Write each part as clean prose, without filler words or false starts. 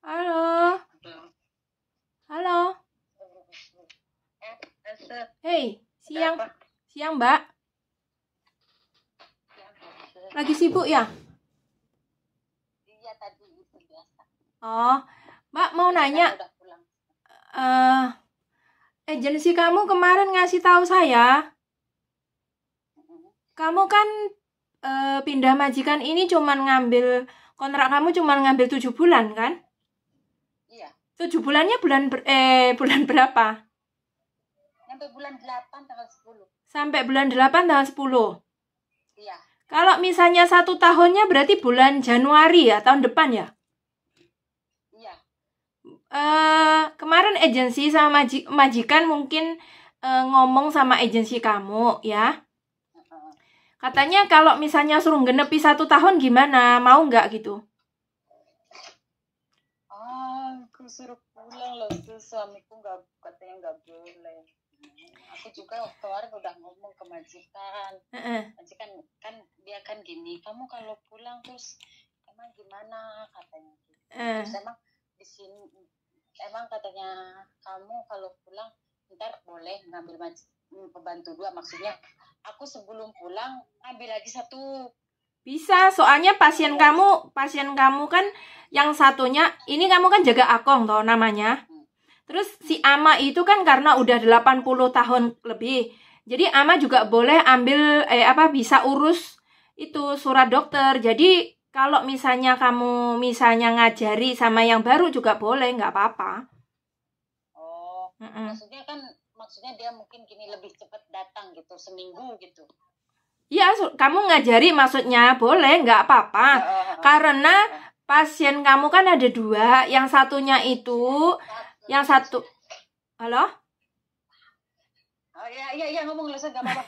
Halo, halo. Hei, siang, siang Mbak. Lagi sibuk ya? Iya tadi itu biasa. Oh, Mbak mau nanya. Udah pulang. Agensi kamu kemarin ngasih tahu saya, kamu kan pindah majikan ini cuman ngambil kontrak kamu cuman ngambil 7 bulan kan? Iya. 7 bulannya bulan berapa? Sampai bulan 8 tanggal 10. Sampai bulan 8 tanggal 10. Iya. Kalau misalnya 1 tahunnya berarti bulan Januari ya, tahun depan ya? Iya. Kemarin agensi sama majikan mungkin ngomong sama agensi kamu ya. Katanya kalau misalnya suruh genepi 1 tahun gimana? Mau nggak gitu? Aku suruh pulang loh tuh suamiku katanya nggak boleh. Aku juga kemarin udah ngomong ke majikan. Majikan kan dia kan gini, kamu kalau pulang terus emang gimana katanya gitu. Terus emang di sini emang katanya kamu kalau pulang ntar boleh ngambil pembantu 2, maksudnya aku sebelum pulang ambil lagi 1. Bisa, soalnya pasien kamu kan yang satunya, ini kamu kan jaga Akong toh namanya. Terus si Ama itu kan karena udah 80 tahun lebih. Jadi Ama juga boleh ambil bisa urus itu surat dokter. Jadi kalau misalnya kamu ngajari sama yang baru juga boleh, nggak apa-apa. Oh, maksudnya dia mungkin gini lebih cepat datang gitu, seminggu gitu. Iya, kamu ngajari maksudnya boleh, nggak apa-apa. Karena pasien kamu kan ada 2, yang satunya itu, yang satu, halo? Oh iya ngomong nggak apa-apa.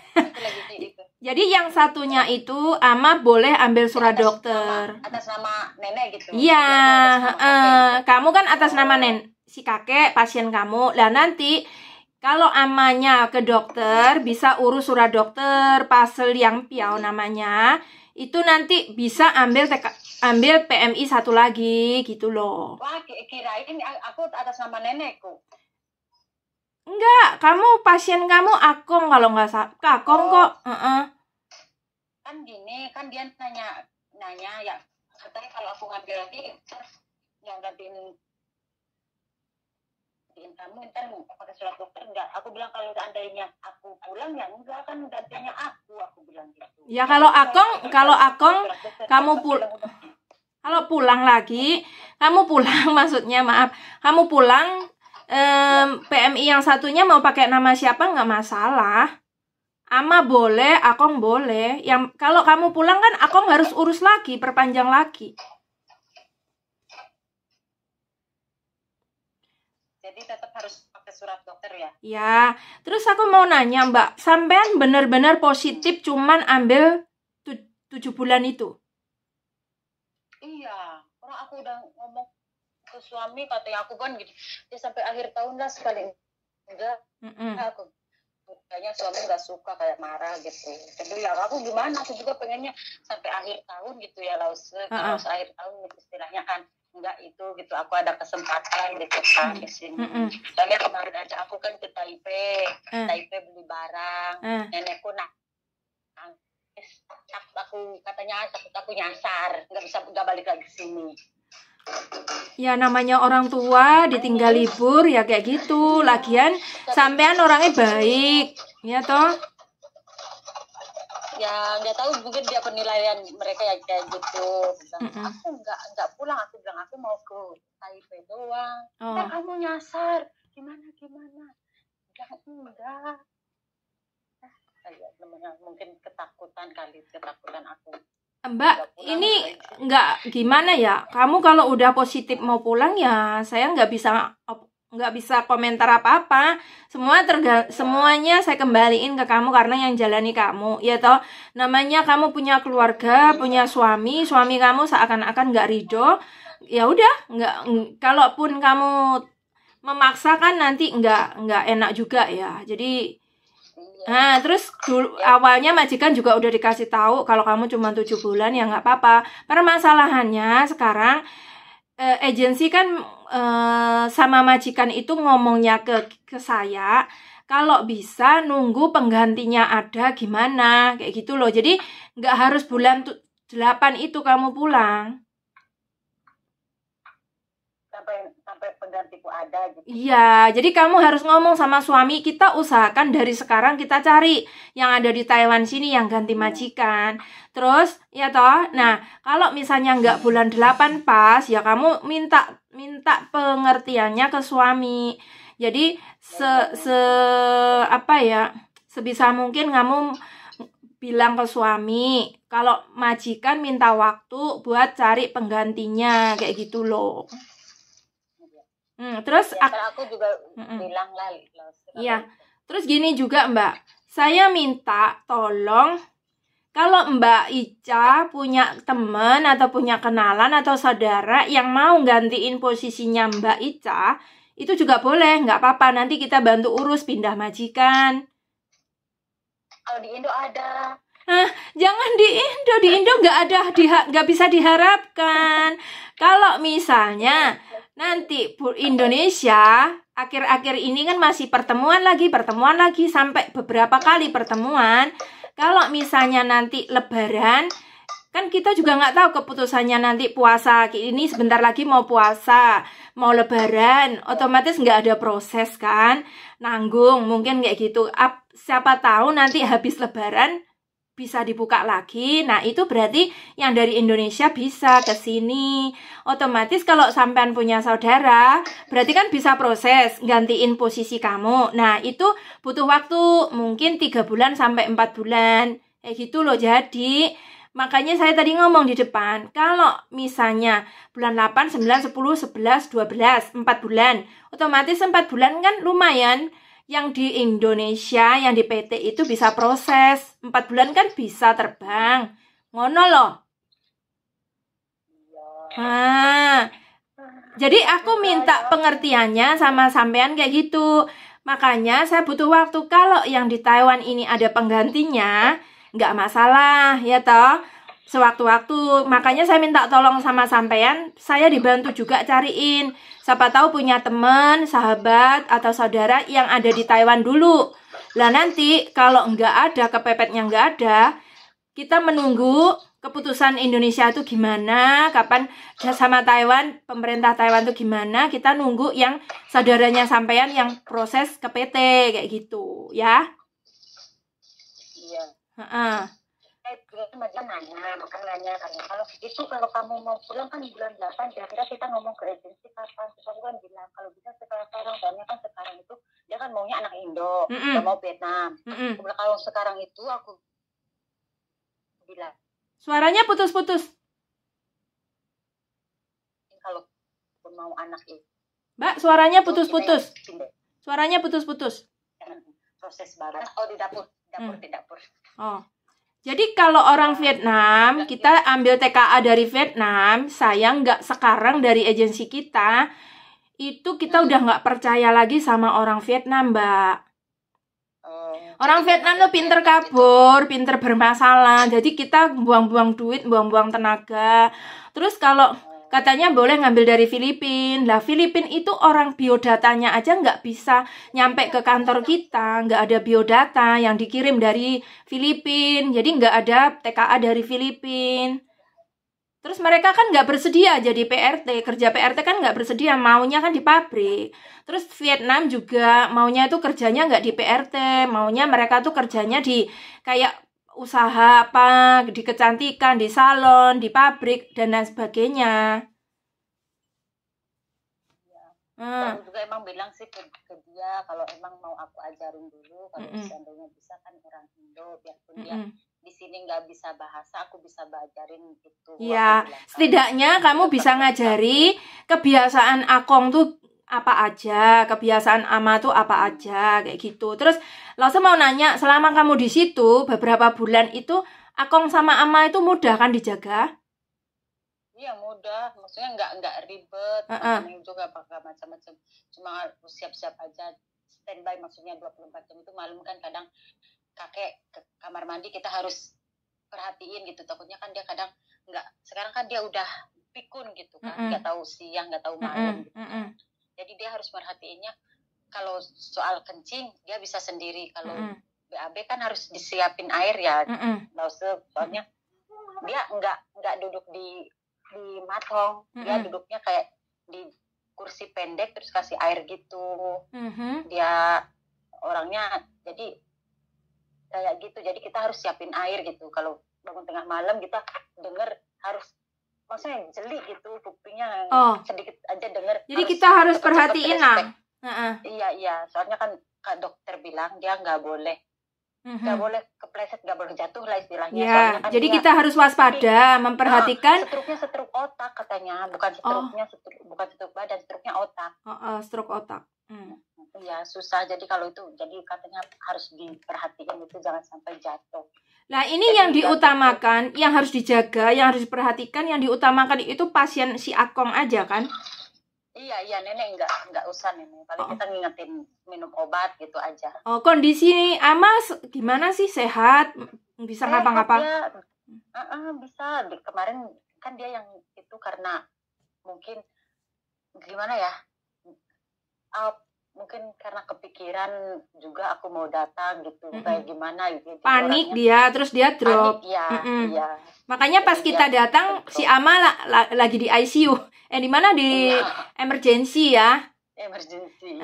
Jadi yang satunya itu Ama boleh ambil surat dokter. Atas nama nenek gitu. Iya, kamu kan atas nama si kakek pasien kamu. Lah nanti kalau amanya ke dokter, bisa urus surat dokter, pasel yang piau namanya, itu nanti bisa ambil PMI 1 lagi, gitu loh. Wah, kirain aku atas nama nenekku. Enggak, pasien kamu Akong kalau nggak salah. Akong kok. Kan gini, kan dia nanya ya, katanya kalau aku ngambil lagi, yang gantiin kamu ntar pakai surat dokter enggak. Aku bilang kalau seandainya aku pulang ya enggak, kan gantinya aku bilang gitu. Ya kalau Akong kamu kalau pulang lagi, maksudnya maaf, kamu pulang PMI yang satunya mau pakai nama siapa nggak masalah. Ama boleh, Akong boleh. Yang kalau kamu pulang kan Akong harus urus lagi, perpanjang lagi. Jadi tetap harus pakai surat dokter ya? Ya, terus aku mau nanya Mbak, sampean benar-benar positif cuman ambil 7 bulan itu? Iya, orang aku udah ngomong ke suami, katanya aku kan gitu, dia sampai akhir tahun lah sekali enggak. Aku kayaknya suami nggak suka, kayak marah gitu. Jadi ya aku gimana, aku juga pengennya sampai akhir tahun gitu ya, kalau akhir tahun istilahnya kan enggak itu gitu, aku ada kesempatan gitu kan di sini. Soalnya kemarin aja aku kan ke Taipei beli barang, nenekku aku katanya aku nyasar, nggak balik lagi ke sini. Ya namanya orang tua ditinggal libur ya kayak gitu. Lagian sampean orangnya baik, ya toh? Ya nggak tahu, mungkin dia penilaian mereka ya kayak gitu. Aku nggak pulang, aku bilang aku mau ke Taipei doang. Kan kamu nyasar, gimana? Enggak. Mungkin ketakutan aku. Mbak, ini nggak gimana ya? Kamu kalau udah positif mau pulang ya, saya nggak bisa komentar apa-apa. Semuanya saya kembaliin ke kamu karena yang jalani kamu, ya toh. Namanya kamu punya keluarga, punya suami kamu seakan-akan nggak ridho. Ya udah, kalaupun kamu memaksakan nanti nggak enak juga ya. Jadi terus awalnya majikan juga udah dikasih tahu kalau kamu cuma 7 bulan ya nggak apa-apa. Permasalahannya sekarang agensi kan sama majikan itu ngomongnya ke saya, kalau bisa nunggu penggantinya ada gimana, kayak gitu loh. Jadi nggak harus bulan 8 itu kamu pulang. Sampai penggantiku ada gitu. Iya, jadi kamu harus ngomong sama suami, kita usahakan dari sekarang kita cari yang ada di Taiwan sini yang ganti majikan. Terus, ya toh, nah kalau misalnya nggak bulan 8 pas, ya kamu minta pengertiannya ke suami. Jadi sebisa mungkin kamu bilang ke suami kalau majikan minta waktu buat cari penggantinya, kayak gitu loh. Terus ya, aku juga bilang lah. Iya. Terus gini juga Mbak, saya minta tolong kalau Mbak Ica punya teman atau punya kenalan atau saudara yang mau gantiin posisinya Mbak Ica, itu juga boleh, nggak apa-apa. Nanti kita bantu urus pindah majikan. Kalau di Indo ada. Jangan di Indo nggak bisa diharapkan. Kalau misalnya nanti Indonesia akhir-akhir ini kan masih pertemuan lagi sampai beberapa kali pertemuan. Kalau misalnya nanti Lebaran, kan kita juga nggak tahu keputusannya nanti puasa. Ini sebentar lagi mau puasa, mau Lebaran, otomatis nggak ada proses kan, nanggung mungkin kayak gitu. Siapa tahu nanti habis Lebaran bisa dibuka lagi. Nah, itu berarti yang dari Indonesia bisa ke sini. Otomatis kalau sampean punya saudara, berarti kan bisa proses gantiin posisi kamu. Nah, itu butuh waktu mungkin 3 bulan sampai 4 bulan. Kayak gitu loh. Jadi, makanya saya tadi ngomong di depan, kalau misalnya bulan 8, 9, 10, 11, 12, 4 bulan, otomatis 4 bulan kan lumayan. Yang di Indonesia, yang di PT itu bisa proses 4 bulan kan bisa terbang, ngono loh. Jadi aku minta pengertiannya sama sampean kayak gitu. Makanya saya butuh waktu. Kalau yang di Taiwan ini ada penggantinya, nggak masalah ya toh, sewaktu-waktu. Makanya saya minta tolong sama sampean, saya dibantu juga cariin. Siapa tahu punya teman, sahabat, atau saudara yang ada di Taiwan dulu. Lah nanti kalau nggak ada, kepepetnya nggak ada, kita menunggu keputusan Indonesia itu gimana, kapan sama Taiwan, pemerintah Taiwan itu gimana, kita nunggu yang saudaranya sampean yang proses ke PT, kayak gitu, ya. Iya. Makanya kalau kamu mau pulang kan bulan 8, kira-kira kita ngomong ke agensi kapan. Terus aku kan bilang kalau bisa sekarang, soalnya kan sekarang itu dia kan maunya anak Indo, gak mau Vietnam. Kalau sekarang itu aku bilang suaranya putus-putus. Kalau mau anak itu, Mbak, suaranya putus-putus. Suaranya putus-putus. Proses barang. Di dapur. Oh. Jadi kalau orang Vietnam, kita ambil TKA dari Vietnam, sayang nggak sekarang dari agensi kita, itu kita udah nggak percaya lagi sama orang Vietnam, Mbak. Orang Vietnam tuh pinter kabur, pinter bermasalah, jadi kita buang-buang duit, buang-buang tenaga. Terus kalau katanya boleh ngambil dari Filipina. Lah Filipina itu orang biodatanya aja nggak bisa nyampe ke kantor kita. Nggak ada biodata yang dikirim dari Filipina. Jadi nggak ada TKA dari Filipina. Terus mereka kan nggak bersedia jadi PRT. Kerja PRT kan nggak bersedia. Maunya kan di pabrik. Terus Vietnam juga maunya itu kerjanya nggak di PRT. Maunya mereka tuh kerjanya di kayak usaha apa, di kecantikan, di salon, di pabrik, dan lain sebagainya. Aku juga emang bilang sih ke dia, kalau emang mau aku ajarin dulu, kalau seandainya bisa kan orang Indo, biarpun dia di sini nggak bisa bahasa, aku bisa ajarin gitu. Iya, setidaknya kamu bisa ngajari kebiasaan Akong tuh apa aja, kebiasaan Ama tuh apa aja, kayak gitu. Terus Lause mau nanya, selama kamu di situ beberapa bulan itu Akong sama Ama itu mudah kan dijaga? Iya mudah, maksudnya nggak ribet, makannya juga pakai macam-macam, cuma siap-siap aja, standby, maksudnya 24 jam itu malam kan kadang kakek ke kamar mandi kita harus perhatiin gitu, takutnya kan dia kadang nggak, sekarang kan dia udah pikun gitu kan, nggak tahu siang, nggak tahu malam. Gitu. Jadi dia harus merhatiinnya. Kalau soal kencing dia bisa sendiri. Kalau BAB kan harus disiapin air ya, soalnya dia nggak duduk di matong, dia duduknya kayak di kursi pendek terus kasih air gitu. Dia orangnya jadi kayak gitu, jadi kita harus siapin air gitu. Kalau bangun tengah malam kita denger harus, maksudnya jeli gitu kupingnya, sedikit aja denger. Jadi kita harus perhatiin lah. Iya, soalnya kan Kak dokter bilang dia nggak boleh kepleset, nggak boleh jatuh lah istilahnya. Ya, kan jadi kita harus waspada, memperhatikan. Stroke-nya stroke otak katanya, bukan stroke-nya bukan stroke badan, stroke-nya otak. Stroke otak. Iya, susah. Jadi kalau itu, jadi katanya harus diperhatikan itu, jangan sampai jatuh. Nah, ini jadi yang diutamakan, yang harus dijaga, yang harus diperhatikan, yang diutamakan itu pasien si Akong aja kan? Iya, nenek enggak usah nenek. Paling kita ngingetin minum obat gitu aja. Kondisi Ama gimana sih, sehat? Bisa ngapa-ngapa? Bisa. Kemarin kan dia yang itu karena mungkin gimana ya? Mungkin karena kepikiran juga aku mau datang gitu, kayak gimana gitu. Panik orangnya. Dia, terus dia drop. Panik, iya. Makanya pas kita datang si Ama lagi di ICU. Di mana di emergency ya. Emergency.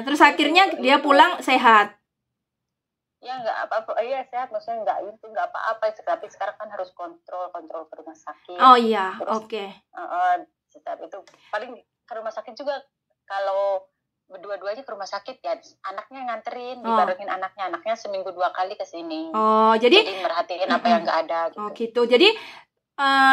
Terus akhirnya dia pulang sehat. Ya nggak apa-apa, iya sehat, maksudnya nggak apa-apa. Tapi sekarang kan harus kontrol ke rumah sakit. Oh iya, oke. Setiap itu paling ke rumah sakit juga, kalau berdua-duanya ke rumah sakit ya, anaknya nganterin, dibarengin anaknya seminggu 2 kali ke sini. Jadi merhatiin apa yang nggak ada gitu. Gitu. Jadi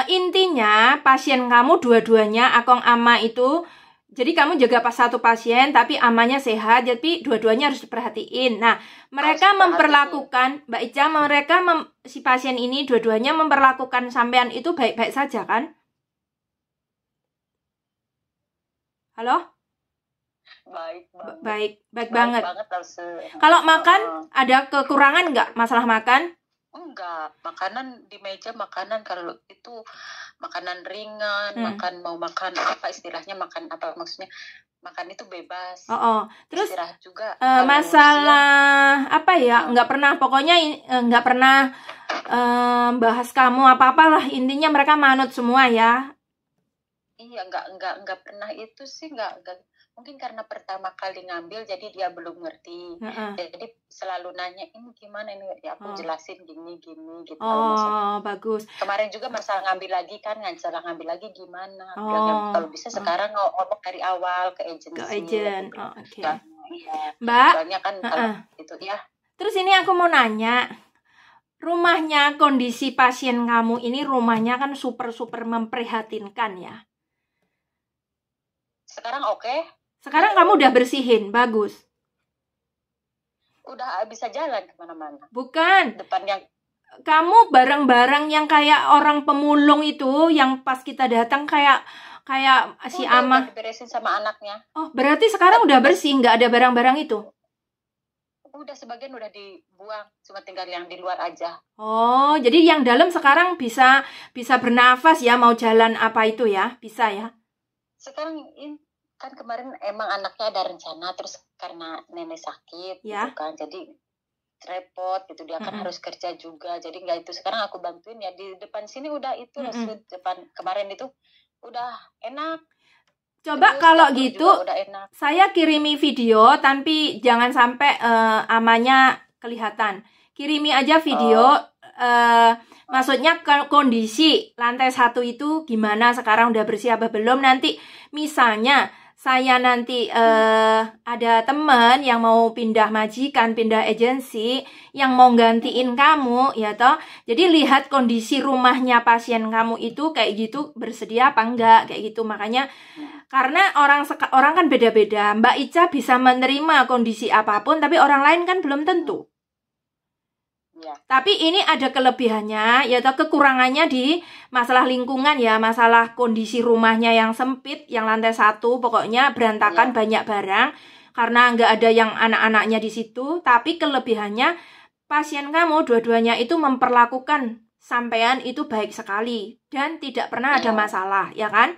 intinya pasien kamu dua-duanya Akong Ama itu, jadi kamu jaga pas satu pasien tapi Amanya sehat, jadi dua-duanya harus diperhatiin. Nah, mereka memperlakukan Mbak Ica, si pasien ini dua-duanya memperlakukan sampean itu baik-baik saja kan? Halo? Baik banget. Kalau makan ada kekurangan nggak, masalah makan? Enggak, makanan di meja, makanan kalau itu makanan ringan, mau makan apa istilahnya, makan apa maksudnya, makan itu bebas. Terus istirahat juga. Masalah apa ya, nggak pernah, pokoknya nggak pernah bahas kamu apa-apalah, intinya mereka manut semua ya. Iya, nggak pernah itu sih, nggak. Mungkin karena pertama kali ngambil jadi dia belum ngerti. Jadi selalu nanya, ini gimana ini, ya aku jelasin gini gitu. Bagus. Kemarin juga masalah ngambil lagi kan, ngambil lagi gimana. Kalau bisa sekarang ngomong dari awal ke agensi. Okay. Iya. Mbak, soalnya kan kalau itu ya. Terus ini aku mau nanya, rumahnya, kondisi pasien kamu ini rumahnya kan super memprihatinkan ya. Sekarang oke. Sekarang kamu udah bersihin, bagus. Udah bisa jalan kemana-mana. Bukan. Depan yang kamu barang-barang yang kayak orang pemulung itu, yang pas kita datang kayak si Ama. Udah diberesin sama anaknya. Berarti sekarang udah bersih, nggak ada barang-barang itu? Udah sebagian udah dibuang, cuma tinggal yang di luar aja. Jadi yang dalam sekarang bisa bernafas ya, mau jalan apa itu ya, bisa ya? Sekarang kan kemarin emang anaknya ada rencana, terus karena nenek sakit gitu kan, jadi repot gitu, dia kan harus kerja juga, jadi nggak itu. Sekarang aku bantuin ya di depan sini, udah itu depan kemarin itu udah enak. Coba terus, kalau gitu saya kirimi video, tapi jangan sampai Amanya kelihatan. Kirimi aja video, maksudnya kondisi lantai 1 itu gimana sekarang, udah bersih apa belum. Nanti misalnya saya nanti ada teman yang mau pindah majikan, pindah agensi, yang mau gantiin kamu, ya toh. Jadi lihat kondisi rumahnya pasien kamu itu kayak gitu, bersedia apa enggak, kayak gitu. Makanya karena orang kan beda-beda. Mbak Ica bisa menerima kondisi apapun, tapi orang lain kan belum tentu. Ya. Tapi ini ada kelebihannya, yaitu kekurangannya di masalah lingkungan ya, masalah kondisi rumahnya yang sempit, yang lantai 1 pokoknya berantakan, banyak barang karena nggak ada yang anak-anaknya di situ. Tapi kelebihannya pasien kamu dua-duanya itu memperlakukan sampean itu baik sekali dan tidak pernah ada masalah, ya kan?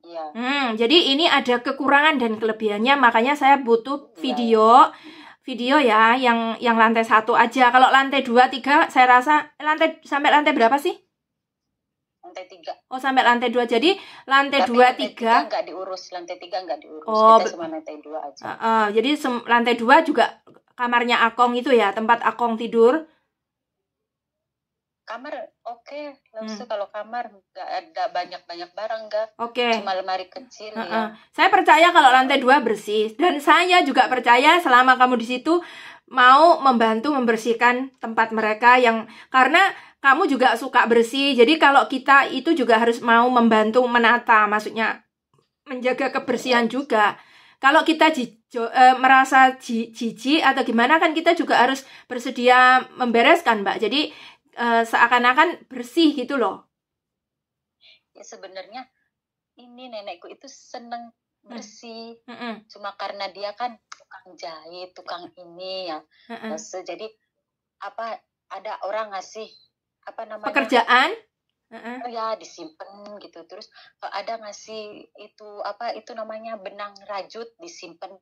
Iya. Jadi ini ada kekurangan dan kelebihannya, makanya saya butuh video ya yang lantai 1 aja. Kalau lantai 2, 3 saya rasa sampai lantai berapa sih? Lantai 3. Oh, sampai lantai 2. Jadi lantai 2, 3 enggak diurus, lantai 3 enggak diurus. Kita cuma lantai 2 aja. Jadi lantai 2 juga kamarnya Akong itu ya, tempat Akong tidur. Kamar oke. Kalau kamar nggak ada banyak barang, enggak. Oke. Cuma lemari kecil ya. Saya percaya kalau lantai 2 bersih, dan saya juga percaya selama kamu di situ mau membantu membersihkan tempat mereka karena kamu juga suka bersih. Jadi kalau kita itu juga harus mau membantu menata, maksudnya menjaga kebersihan juga. Kalau kita merasa jijik atau gimana kan kita juga harus bersedia membereskan, Mbak. Jadi seakan-akan bersih gitu loh. Ya sebenarnya ini nenekku itu seneng bersih. Cuma karena dia kan tukang jahit, tukang ini ya. Jadi ada orang ngasih pekerjaan ya disimpan gitu. Terus ada ngasih itu namanya benang rajut, disimpan.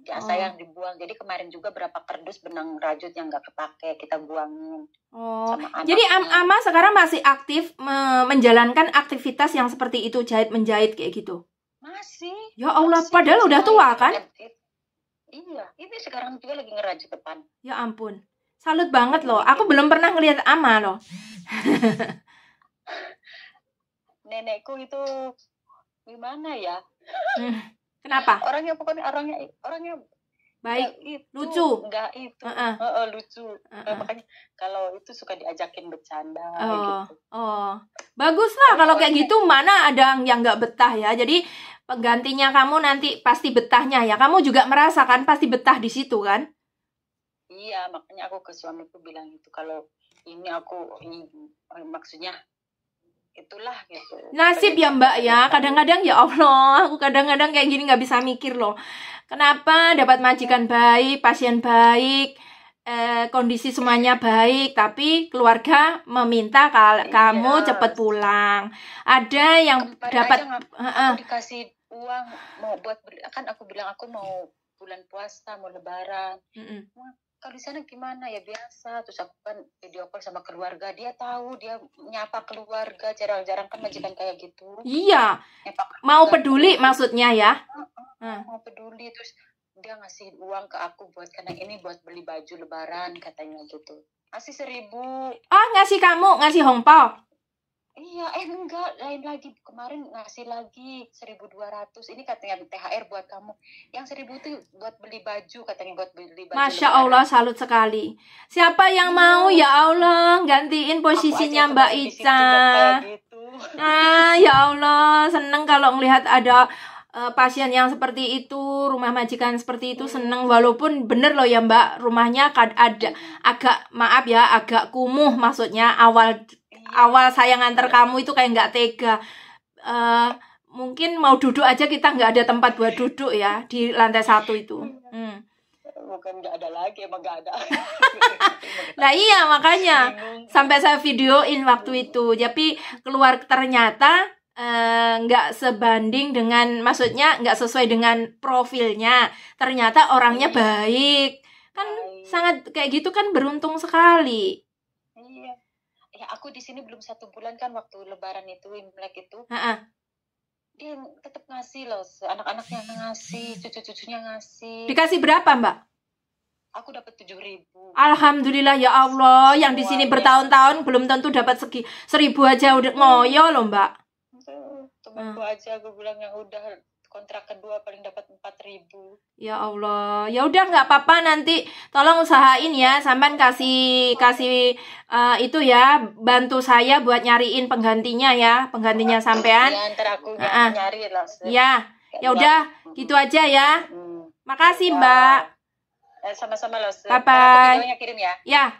Saya yang dibuang. Jadi kemarin juga berapa kardus benang rajut yang nggak kepake kita buangin. Jadi Ama sekarang masih aktif menjalankan aktivitas yang seperti itu, menjahit kayak gitu? Masih. Ya Allah, padahal udah tua kan? Iya, ini sekarang juga lagi ngerajut depan. Ya ampun, salut banget loh. Aku belum pernah ngelihat Ama loh. Nenekku itu gimana ya? Kenapa? Orangnya baik, lucu. Enggak itu. Lucu. Makanya kalau itu suka diajakin bercanda gitu. Bagus lah kalau kayak gitu, mana ada yang nggak betah ya. Jadi penggantinya kamu nanti pasti betahnya ya. Kamu juga merasakan pasti betah di situ kan? Iya, makanya aku ke suamiku bilang itu, kalau ini maksudnya itulah gitu. Nasib ya Mbak ya, kadang-kadang ya Allah, aku kadang-kadang kayak gini nggak bisa mikir loh. Kenapa dapat majikan baik, pasien baik, kondisi semuanya baik, tapi keluarga meminta kamu cepat pulang. Ada yang dapat dikasih uang mau buat kan aku bilang aku mau bulan puasa, mau lebaran. Kalau di sana gimana ya, biasa. Terus aku kan video call sama keluarga, dia tahu, dia nyapa keluarga, jarang-jarang kan majikan kayak gitu. Iya, mau peduli maksudnya ya. Mau peduli. Terus dia ngasih uang ke aku karena ini buat beli baju lebaran katanya gitu. Ngasih 1.000. Ngasih kamu, ngasih hongpao? Iya, enggak, lain lagi. Kemarin ngasih lagi 1.200. Ini katanya THR buat kamu. Yang 1.000 itu buat beli baju, katanya buat beli baju. Masya Allah, salut sekali. Siapa yang mau ya Allah gantiin posisinya Mbak Ica? Gitu. Ya Allah, seneng kalau ngelihat ada pasien yang seperti itu, rumah majikan seperti itu, seneng. Walaupun bener loh ya Mbak, rumahnya ada agak, maaf ya, agak kumuh, maksudnya awal saya nganter kamu itu kayak nggak tega. Mungkin mau duduk aja kita nggak ada tempat buat duduk ya di lantai 1 itu. Bukan nggak ada lagi, emang nggak ada. Nah iya, makanya sampai saya videoin waktu itu. Tapi ternyata nggak sebanding dengan, maksudnya nggak sesuai dengan profilnya. Ternyata orangnya baik. Kan sangat kayak gitu kan, beruntung sekali. Iya. Ya aku di sini belum 1 bulan kan, waktu lebaran itu, Imlek itu. Dia tetap ngasih loh, anak-anaknya ngasih, cucu-cucunya ngasih. Dikasih berapa Mbak? Aku dapat 7.000. Alhamdulillah ya Allah. Yang di sini bertahun-tahun belum tentu dapat 1.000 aja udah ngoyo loh Mbak. Temanku aja aku bilang yang udah kontrak kedua paling dapat 4.000. Ya Allah, ya udah nggak apa-apa, nanti tolong usahain ya, sampean kasih itu ya, bantu saya buat nyariin penggantinya ya, penggantinya sampean. Ya, ntar aku nyari lah. Ya udah, gitu aja ya. Makasih Mbak. Sama-sama loh. Bye bye. Videonya kirim ya.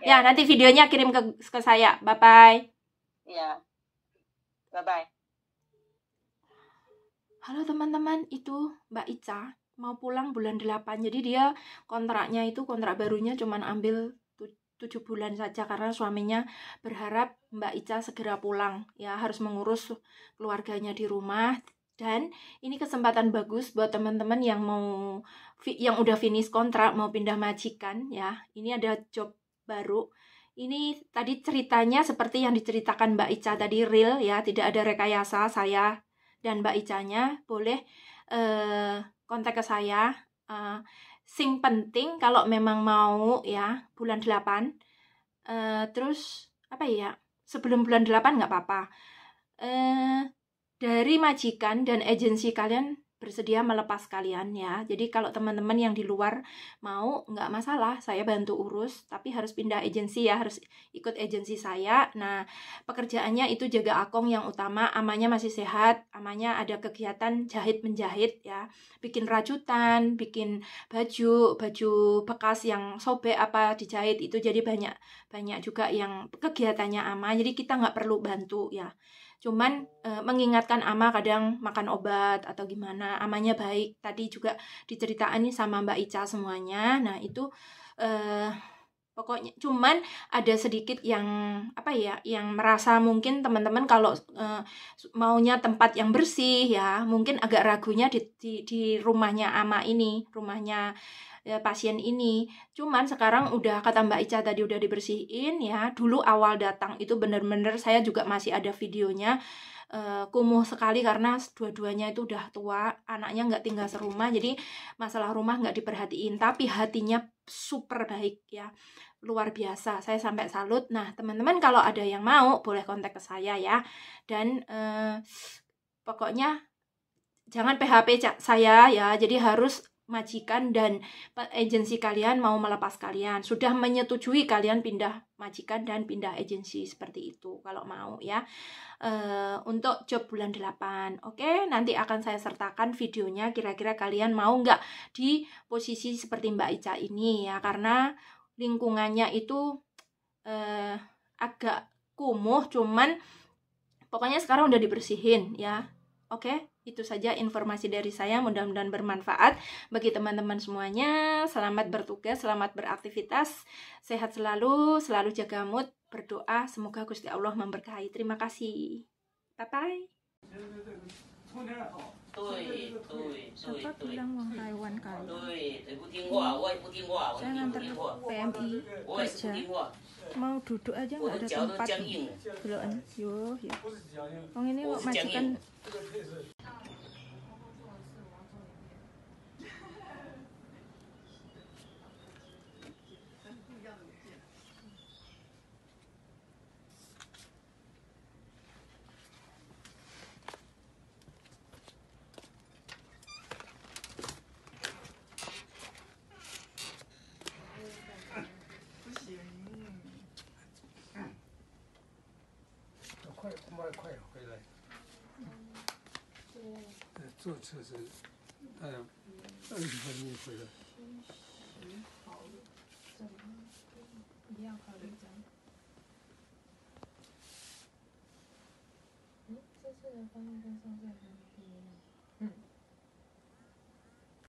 Ya, nanti videonya kirim ke saya. Bye bye. Ya. Bye bye. Halo teman-teman, itu Mbak Ica mau pulang bulan 8. Jadi dia kontrak barunya cuman ambil 7 bulan saja karena suaminya berharap Mbak Ica segera pulang ya, harus mengurus keluarganya di rumah. Dan ini kesempatan bagus buat teman-teman yang udah finish kontrak mau pindah majikan ya. Ini ada job baru. Ini tadi ceritanya seperti yang diceritakan Mbak Ica tadi, real ya, tidak ada rekayasa. Saya dan Mbak Icanya boleh kontak ke saya. Sing penting kalau memang mau ya bulan 8. Terus apa ya, sebelum bulan 8 nggak apa-apa. Dari majikan dan agensi kalian bersedia melepas kalian ya. Jadi kalau teman-teman yang di luar mau, nggak masalah, saya bantu urus, tapi harus pindah agensi ya, harus ikut agensi saya. Nah, pekerjaannya itu jaga akong yang utama, amanya masih sehat, amanya ada kegiatan jahit-menjahit ya, bikin rajutan, bikin baju bekas yang sobek apa dijahit itu, jadi banyak juga yang kegiatannya ama, jadi kita nggak perlu bantu ya. Cuman mengingatkan ama kadang makan obat atau gimana, amanya baik. Tadi juga diceritain sama Mbak Ica semuanya. Nah itu pokoknya cuman ada sedikit yang apa ya, yang merasa mungkin teman-teman kalau maunya tempat yang bersih ya, mungkin agak ragunya di rumahnya ama ini, rumahnya pasien ini. Cuman sekarang udah, kata Mbak Ica tadi, udah dibersihin ya. Dulu awal datang itu bener-bener saya juga masih ada videonya, kumuh sekali karena dua-duanya itu udah tua, anaknya nggak tinggal serumah, jadi masalah rumah nggak diperhatiin, tapi hatinya super baik ya, luar biasa, saya sampai salut. Nah teman-teman kalau ada yang mau boleh kontak ke saya ya. Dan pokoknya jangan PHP saya ya, jadi harus majikan dan agensi kalian mau melepas kalian, sudah menyetujui kalian pindah majikan dan pindah agensi, seperti itu kalau mau ya. Untuk job bulan 8, oke, nanti akan saya sertakan videonya, kira-kira kalian mau nggak di posisi seperti Mbak Ica ini ya, karena lingkungannya itu agak kumuh, cuman pokoknya sekarang udah dibersihin ya. Oke, itu saja informasi dari saya, mudah-mudahan bermanfaat bagi teman-teman semuanya. Selamat bertugas, selamat beraktivitas, sehat selalu, selalu jaga mood, berdoa semoga Gusti Allah memberkahi. Terima kasih. Bye-bye. Siapa bilang mau Taiwan kali? Saya nganter PMI kerja, mau duduk aja nggak ada tempat. Belokan, yo. Wong ini kok majikan. 快回来。坐车是大概20分钟回来。好，一样考虑这样。这次的翻译跟上次很不一样。